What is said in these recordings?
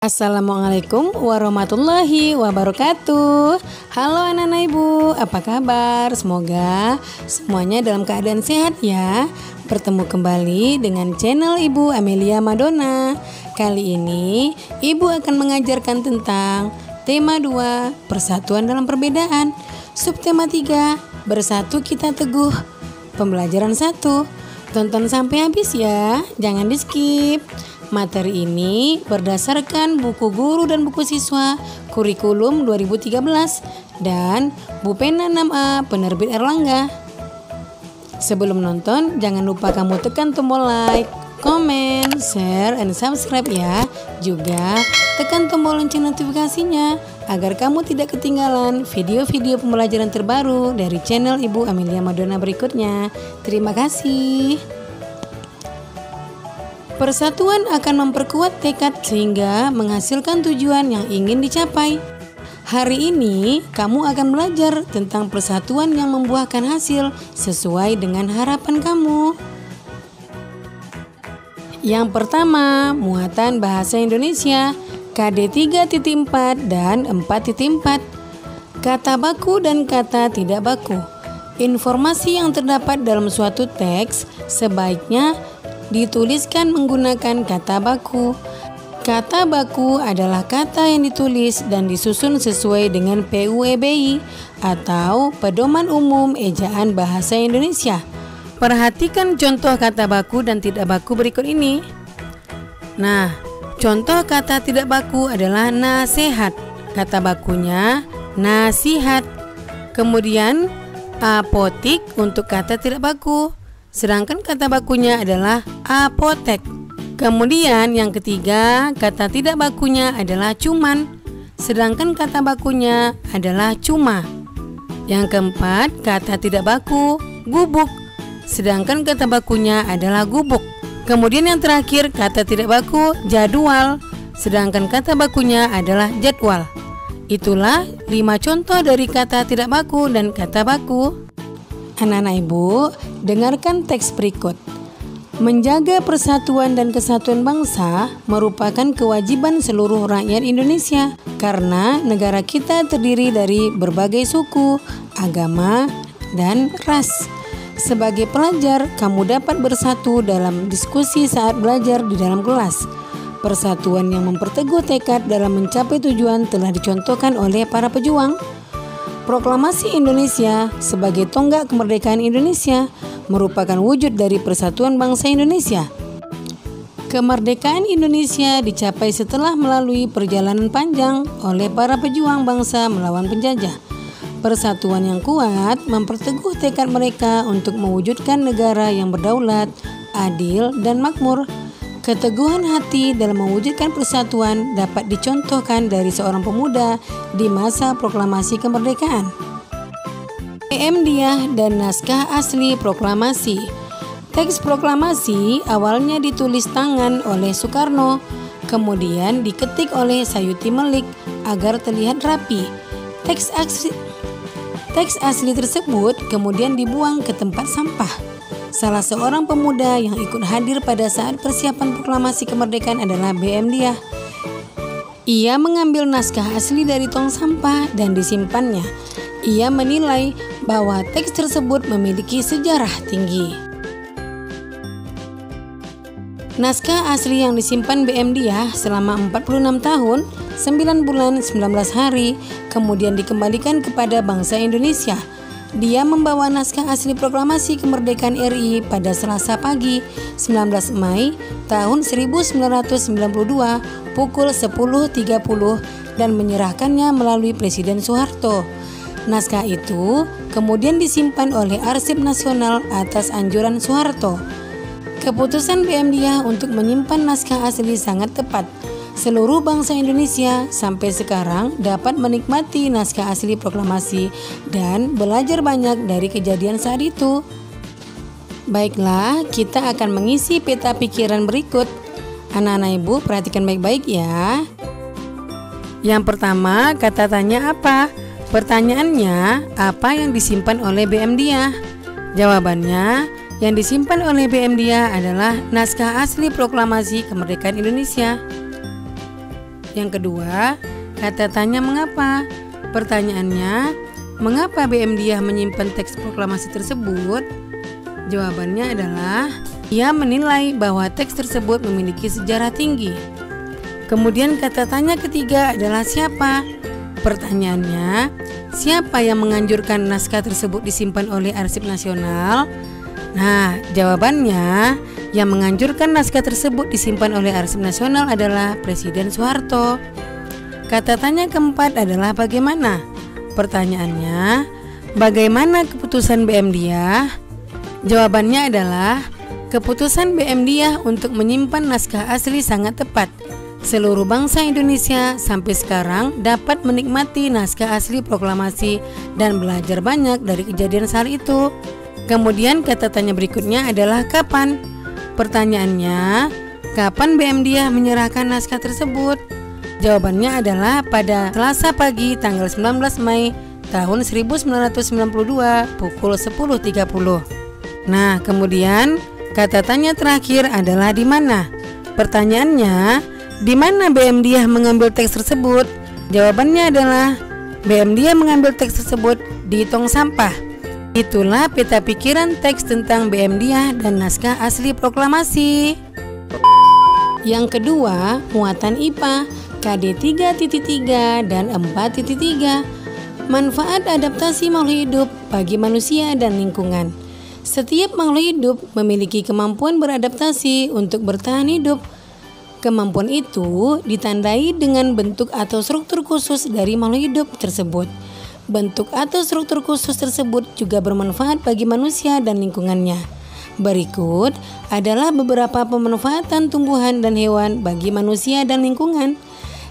Assalamualaikum warahmatullahi wabarakatuh. Halo anak-anak ibu, apa kabar? Semoga semuanya dalam keadaan sehat ya. Bertemu kembali dengan channel Ibu Amelia Madonna. Kali ini ibu akan mengajarkan tentang tema 2, persatuan dalam perbedaan. Subtema 3, bersatu kita teguh. Pembelajaran 1, tonton sampai habis ya, jangan di skip. Materi ini berdasarkan buku guru dan buku siswa kurikulum 2013 dan Bu Pena 6A penerbit Erlangga. Sebelum nonton, jangan lupa kamu tekan tombol like, comment, share, and subscribe ya. Juga tekan tombol lonceng notifikasinya agar kamu tidak ketinggalan video-video pembelajaran terbaru dari channel Ibu Amelia Madonna berikutnya. Terima kasih. Persatuan akan memperkuat tekad sehingga menghasilkan tujuan yang ingin dicapai. Hari ini kamu akan belajar tentang persatuan yang membuahkan hasil sesuai dengan harapan kamu. Yang pertama, muatan bahasa Indonesia KD 3.4 dan 4.4. Kata baku dan kata tidak baku. Informasi yang terdapat dalam suatu teks sebaiknya dituliskan menggunakan kata baku. Kata baku adalah kata yang ditulis dan disusun sesuai dengan PUEBI atau Pedoman Umum Ejaan Bahasa Indonesia. Perhatikan contoh kata baku dan tidak baku berikut ini. Nah, contoh kata tidak baku adalah nasihat. Kata bakunya nasihat. Kemudian apotik untuk kata tidak baku. Sedangkan kata bakunya adalah apotek. Kemudian yang ketiga, kata tidak bakunya adalah cuman. Sedangkan kata bakunya adalah cuma. Yang keempat, kata tidak baku gubuk. Sedangkan kata bakunya adalah gubuk. Kemudian yang terakhir, kata tidak baku jadwal. Sedangkan kata bakunya adalah jadwal. Itulah 5 contoh dari kata tidak baku dan kata baku. Anak-anak ibu, dengarkan teks berikut. Menjaga persatuan dan kesatuan bangsa merupakan kewajiban seluruh rakyat Indonesia karena negara kita terdiri dari berbagai suku, agama, dan ras. Sebagai pelajar, kamu dapat bersatu dalam diskusi saat belajar di dalam kelas. Persatuan yang memperteguh tekad dalam mencapai tujuan telah dicontohkan oleh para pejuang. Proklamasi Indonesia sebagai tonggak kemerdekaan Indonesia merupakan wujud dari persatuan bangsa Indonesia. Kemerdekaan Indonesia dicapai setelah melalui perjalanan panjang oleh para pejuang bangsa melawan penjajah. Persatuan yang kuat memperteguh tekad mereka untuk mewujudkan negara yang berdaulat, adil, dan makmur. Keteguhan hati dalam mewujudkan persatuan dapat dicontohkan dari seorang pemuda di masa proklamasi kemerdekaan. Muhammadiyah dan naskah asli proklamasi. Teks proklamasi awalnya ditulis tangan oleh Soekarno, kemudian diketik oleh Sayuti Melik agar terlihat rapi. Teks asli tersebut kemudian dibuang ke tempat sampah. Salah seorang pemuda yang ikut hadir pada saat persiapan proklamasi kemerdekaan adalah B.M. Diah. Ia mengambil naskah asli dari tong sampah dan disimpannya. Ia menilai bahwa teks tersebut memiliki sejarah tinggi. Naskah asli yang disimpan B.M. Diah selama 46 tahun, 9 bulan, 19 hari, kemudian dikembalikan kepada bangsa Indonesia. Dia membawa naskah asli proklamasi kemerdekaan RI pada Selasa pagi 19 Mei tahun 1992 pukul 10.30 dan menyerahkannya melalui Presiden Soeharto. Naskah itu kemudian disimpan oleh Arsip Nasional atas anjuran Soeharto. Keputusan B.M. Diah untuk menyimpan naskah asli sangat tepat. Seluruh bangsa Indonesia sampai sekarang dapat menikmati naskah asli proklamasi dan belajar banyak dari kejadian saat itu. Baiklah, kita akan mengisi peta pikiran berikut. Anak-anak ibu perhatikan baik-baik ya. Yang pertama, kata tanya apa? Pertanyaannya, apa yang disimpan oleh B.M. Diah? Jawabannya, yang disimpan oleh B.M. Diah adalah naskah asli proklamasi kemerdekaan Indonesia. Yang kedua, kata tanya mengapa. Pertanyaannya, mengapa BM Diah menyimpan teks proklamasi tersebut? Jawabannya adalah, ia menilai bahwa teks tersebut memiliki sejarah tinggi. Kemudian kata tanya ketiga adalah siapa? Pertanyaannya, siapa yang menganjurkan naskah tersebut disimpan oleh Arsip Nasional? Nah, jawabannya, yang menganjurkan naskah tersebut disimpan oleh Arsip Nasional adalah Presiden Soeharto. Kata tanya keempat adalah bagaimana? Pertanyaannya, bagaimana keputusan BM Diah? Jawabannya adalah, keputusan BM Diah untuk menyimpan naskah asli sangat tepat. Seluruh bangsa Indonesia sampai sekarang dapat menikmati naskah asli proklamasi dan belajar banyak dari kejadian saat itu. Kemudian kata tanya berikutnya adalah kapan? Pertanyaannya, kapan BM Diah menyerahkan naskah tersebut? Jawabannya adalah pada Selasa pagi tanggal 19 Mei tahun 1992 pukul 10.30. Nah, kemudian kata tanya terakhir adalah di mana? Pertanyaannya, di mana BM Diah mengambil teks tersebut? Jawabannya adalah BM Diah mengambil teks tersebut di tong sampah. Itulah peta pikiran teks tentang BM Diah dan naskah asli proklamasi. Yang kedua, muatan IPA KD 3.3 dan 4.3. Manfaat adaptasi makhluk hidup bagi manusia dan lingkungan. Setiap makhluk hidup memiliki kemampuan beradaptasi untuk bertahan hidup. Kemampuan itu ditandai dengan bentuk atau struktur khusus dari makhluk hidup tersebut. Bentuk atau struktur khusus tersebut juga bermanfaat bagi manusia dan lingkungannya. Berikut adalah beberapa pemanfaatan tumbuhan dan hewan bagi manusia dan lingkungan.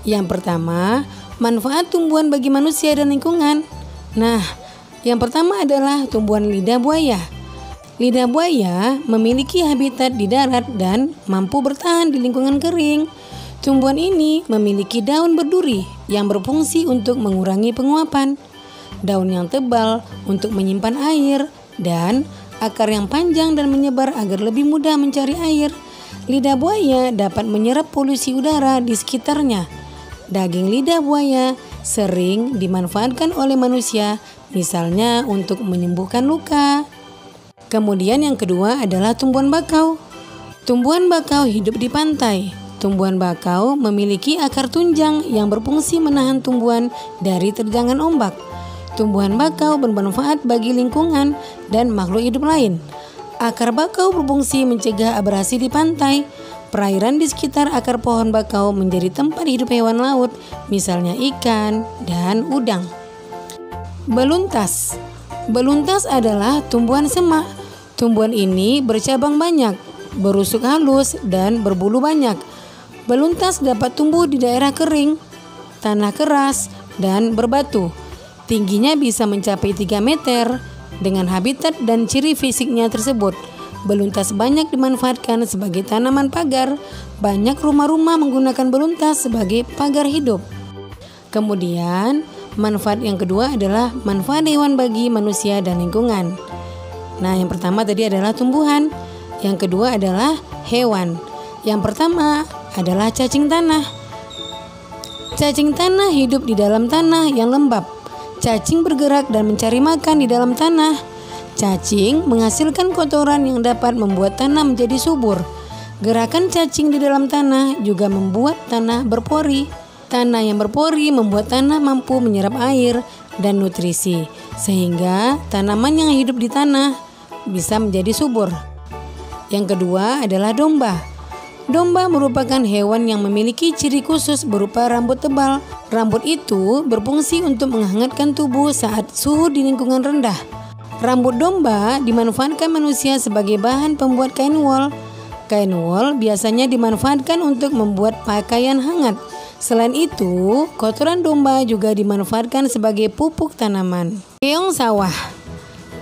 Yang pertama, manfaat tumbuhan bagi manusia dan lingkungan. Nah, yang pertama adalah tumbuhan lidah buaya. Lidah buaya memiliki habitat di darat dan mampu bertahan di lingkungan kering. Tumbuhan ini memiliki daun berduri yang berfungsi untuk mengurangi penguapan, daun yang tebal untuk menyimpan air, dan akar yang panjang dan menyebar agar lebih mudah mencari air. Lidah buaya dapat menyerap polusi udara di sekitarnya. Daging lidah buaya sering dimanfaatkan oleh manusia, misalnya untuk menyembuhkan luka. Kemudian yang kedua adalah tumbuhan bakau. Tumbuhan bakau hidup di pantai. Tumbuhan bakau memiliki akar tunjang yang berfungsi menahan tumbuhan dari terjangan ombak. Tumbuhan bakau bermanfaat bagi lingkungan dan makhluk hidup lain. Akar bakau berfungsi mencegah abrasi di pantai. Perairan di sekitar akar pohon bakau menjadi tempat hidup hewan laut, misalnya ikan dan udang. Beluntas. Beluntas adalah tumbuhan semak. Tumbuhan ini bercabang banyak, berusuk halus, dan berbulu banyak. Beluntas dapat tumbuh di daerah kering, tanah keras, dan berbatu. Tingginya bisa mencapai 3 meter. Dengan habitat dan ciri fisiknya tersebut, beluntas banyak dimanfaatkan sebagai tanaman pagar. Banyak rumah-rumah menggunakan beluntas sebagai pagar hidup. Kemudian, manfaat yang kedua adalah manfaat hewan bagi manusia dan lingkungan. Nah, yang pertama tadi adalah tumbuhan. Yang kedua adalah hewan. Yang pertama adalah cacing tanah. Cacing tanah hidup di dalam tanah yang lembab. Cacing bergerak dan mencari makan di dalam tanah. Cacing menghasilkan kotoran yang dapat membuat tanah menjadi subur. Gerakan cacing di dalam tanah juga membuat tanah berpori. Tanah yang berpori membuat tanah mampu menyerap air dan nutrisi, sehingga tanaman yang hidup di tanah bisa menjadi subur. Yang kedua adalah domba. Domba merupakan hewan yang memiliki ciri khusus berupa rambut tebal. Rambut itu berfungsi untuk menghangatkan tubuh saat suhu di lingkungan rendah. Rambut domba dimanfaatkan manusia sebagai bahan pembuat kain wol. Kain wol biasanya dimanfaatkan untuk membuat pakaian hangat. Selain itu, kotoran domba juga dimanfaatkan sebagai pupuk tanaman. Keong sawah.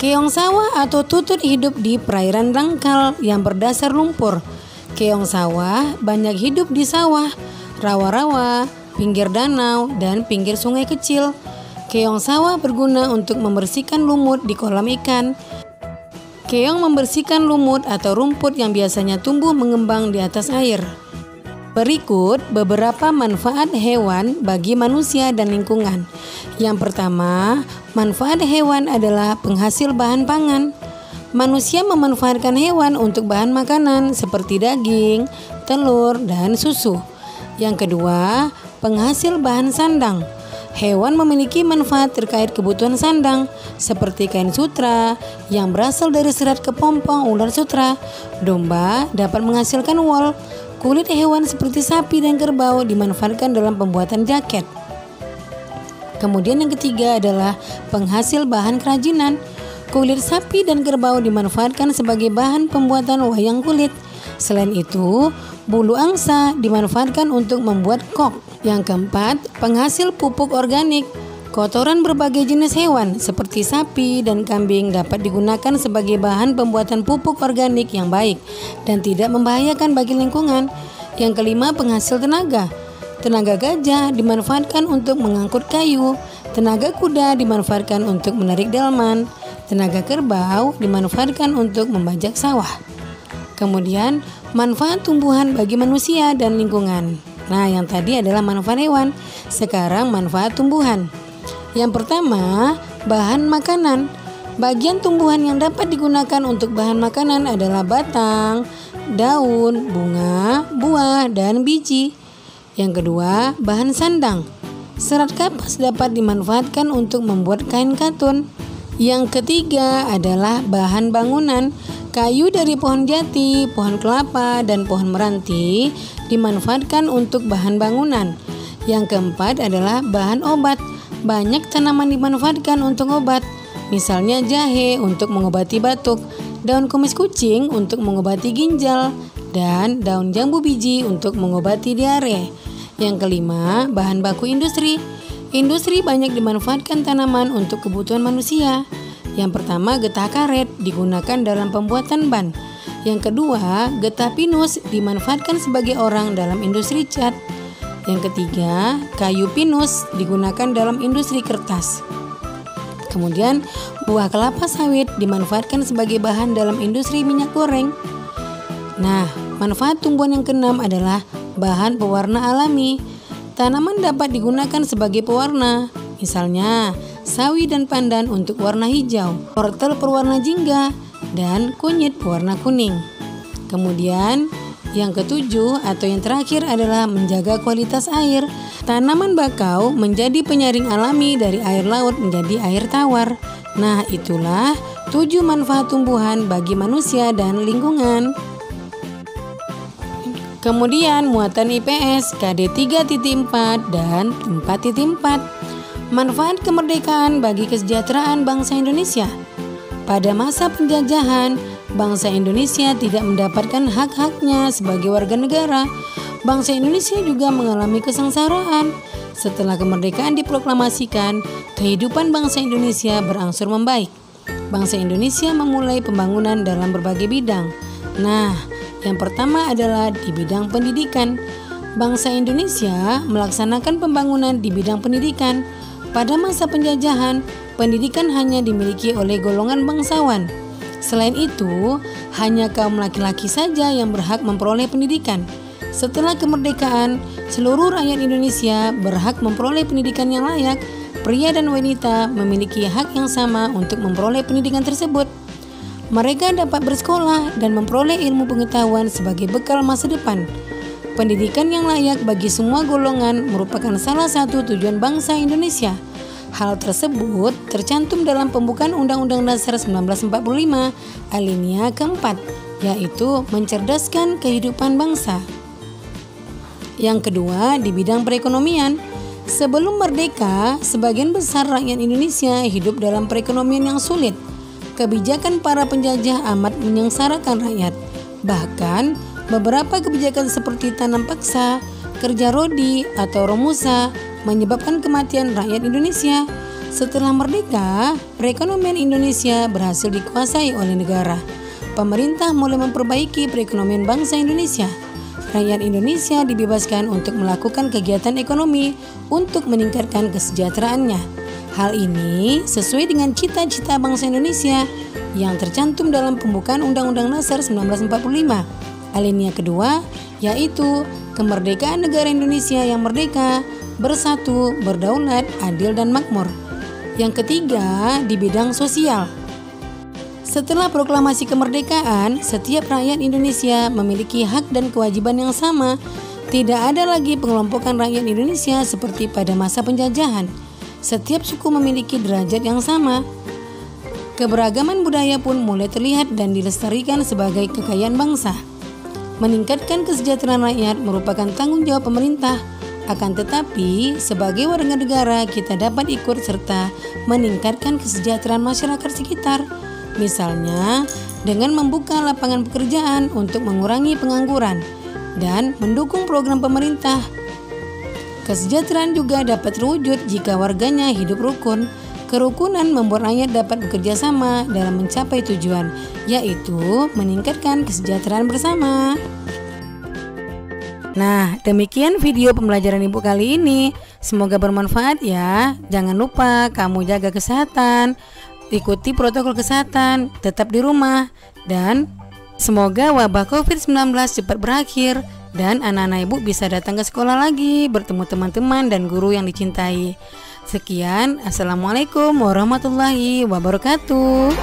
Keong sawah atau tutut hidup di perairan dangkal yang berdasar lumpur. Keong sawah banyak hidup di sawah, rawa-rawa, pinggir danau, dan pinggir sungai kecil. Keong sawah berguna untuk membersihkan lumut di kolam ikan. Keong membersihkan lumut atau rumput yang biasanya tumbuh mengembang di atas air. Berikut beberapa manfaat hewan bagi manusia dan lingkungan. Yang pertama, manfaat hewan adalah penghasil bahan pangan. Manusia memanfaatkan hewan untuk bahan makanan seperti daging, telur, dan susu. Yang kedua, penghasil bahan sandang. Hewan memiliki manfaat terkait kebutuhan sandang seperti kain sutra yang berasal dari serat kepompong ular sutra. Domba dapat menghasilkan wol. Kulit hewan seperti sapi dan kerbau dimanfaatkan dalam pembuatan jaket. Kemudian yang ketiga adalah penghasil bahan kerajinan. Kulit sapi dan kerbau dimanfaatkan sebagai bahan pembuatan wayang kulit. Selain itu, bulu angsa dimanfaatkan untuk membuat kok. Yang keempat, penghasil pupuk organik. Kotoran berbagai jenis hewan seperti sapi dan kambing dapat digunakan sebagai bahan pembuatan pupuk organik yang baik dan tidak membahayakan bagi lingkungan. Yang kelima, penghasil tenaga. Tenaga gajah dimanfaatkan untuk mengangkut kayu. Tenaga kuda dimanfaatkan untuk menarik delman. Tenaga kerbau dimanfaatkan untuk membajak sawah. Kemudian, manfaat tumbuhan bagi manusia dan lingkungan. Nah, yang tadi adalah manfaat hewan. Sekarang manfaat tumbuhan. Yang pertama, bahan makanan. Bagian tumbuhan yang dapat digunakan untuk bahan makanan adalah batang, daun, bunga, buah, dan biji. Yang kedua, bahan sandang. Serat kapas dapat dimanfaatkan untuk membuat kain katun. Yang ketiga adalah bahan bangunan. Kayu dari pohon jati, pohon kelapa, dan pohon meranti dimanfaatkan untuk bahan bangunan. Yang keempat adalah bahan obat. Banyak tanaman dimanfaatkan untuk obat, misalnya jahe untuk mengobati batuk, daun kumis kucing untuk mengobati ginjal, dan daun jambu biji untuk mengobati diare. Yang kelima, bahan baku industri. Industri banyak dimanfaatkan tanaman untuk kebutuhan manusia. Yang pertama, getah karet digunakan dalam pembuatan ban. Yang kedua, getah pinus dimanfaatkan sebagai orang dalam industri cat. Yang ketiga, kayu pinus digunakan dalam industri kertas. Kemudian, buah kelapa sawit dimanfaatkan sebagai bahan dalam industri minyak goreng. Nah, manfaat tumbuhan yang keenam adalah bahan pewarna alami. Tanaman dapat digunakan sebagai pewarna, misalnya sawi dan pandan untuk warna hijau, wortel berwarna jingga, dan kunyit berwarna kuning. Kemudian, yang ketujuh atau yang terakhir adalah menjaga kualitas air. Tanaman bakau menjadi penyaring alami dari air laut menjadi air tawar. Nah, itulah 7 manfaat tumbuhan bagi manusia dan lingkungan. Kemudian muatan IPS KD 3.4 dan 4.4. Manfaat kemerdekaan bagi kesejahteraan bangsa Indonesia. Pada masa penjajahan, bangsa Indonesia tidak mendapatkan hak-haknya sebagai warga negara. Bangsa Indonesia juga mengalami kesengsaraan. Setelah kemerdekaan diproklamasikan, kehidupan bangsa Indonesia berangsur membaik. Bangsa Indonesia memulai pembangunan dalam berbagai bidang. Nah, yang pertama adalah di bidang pendidikan. Bangsa Indonesia melaksanakan pembangunan di bidang pendidikan. Pada masa penjajahan, pendidikan hanya dimiliki oleh golongan bangsawan. Selain itu, hanya kaum laki-laki saja yang berhak memperoleh pendidikan. Setelah kemerdekaan, seluruh rakyat Indonesia berhak memperoleh pendidikan yang layak. Pria dan wanita memiliki hak yang sama untuk memperoleh pendidikan tersebut. Mereka dapat bersekolah dan memperoleh ilmu pengetahuan sebagai bekal masa depan. Pendidikan yang layak bagi semua golongan merupakan salah satu tujuan bangsa Indonesia. Hal tersebut tercantum dalam pembukaan Undang-Undang Dasar 1945 alinea keempat, yaitu mencerdaskan kehidupan bangsa. Yang kedua, di bidang perekonomian. Sebelum merdeka, sebagian besar rakyat Indonesia hidup dalam perekonomian yang sulit. Kebijakan para penjajah amat menyengsarakan rakyat. Bahkan, beberapa kebijakan seperti tanam paksa, kerja rodi, atau romusa menyebabkan kematian rakyat Indonesia. Setelah merdeka, perekonomian Indonesia berhasil dikuasai oleh negara. Pemerintah mulai memperbaiki perekonomian bangsa Indonesia. Rakyat Indonesia dibebaskan untuk melakukan kegiatan ekonomi untuk meningkatkan kesejahteraannya. Hal ini sesuai dengan cita-cita bangsa Indonesia yang tercantum dalam pembukaan Undang-Undang Dasar 1945 alinea kedua, yaitu kemerdekaan negara Indonesia yang merdeka, bersatu, berdaulat, adil dan makmur. Yang ketiga, di bidang sosial. Setelah proklamasi kemerdekaan, setiap rakyat Indonesia memiliki hak dan kewajiban yang sama. Tidak ada lagi pengelompokan rakyat Indonesia seperti pada masa penjajahan. Setiap suku memiliki derajat yang sama. Keberagaman budaya pun mulai terlihat dan dilestarikan sebagai kekayaan bangsa. Meningkatkan kesejahteraan rakyat merupakan tanggung jawab pemerintah. Akan tetapi, sebagai warga negara kita dapat ikut serta meningkatkan kesejahteraan masyarakat sekitar. Misalnya, dengan membuka lapangan pekerjaan untuk mengurangi pengangguran dan mendukung program pemerintah. Kesejahteraan juga dapat terwujud jika warganya hidup rukun. Kerukunan membuat rakyat dapat bekerja sama dalam mencapai tujuan, yaitu meningkatkan kesejahteraan bersama. Nah, demikian video pembelajaran Ibu kali ini. Semoga bermanfaat ya. Jangan lupa kamu jaga kesehatan, ikuti protokol kesehatan, tetap di rumah, dan semoga wabah COVID-19 cepat berakhir dan anak-anak Ibu bisa datang ke sekolah lagi, bertemu teman-teman dan guru yang dicintai. Sekian, Assalamualaikum warahmatullahi wabarakatuh.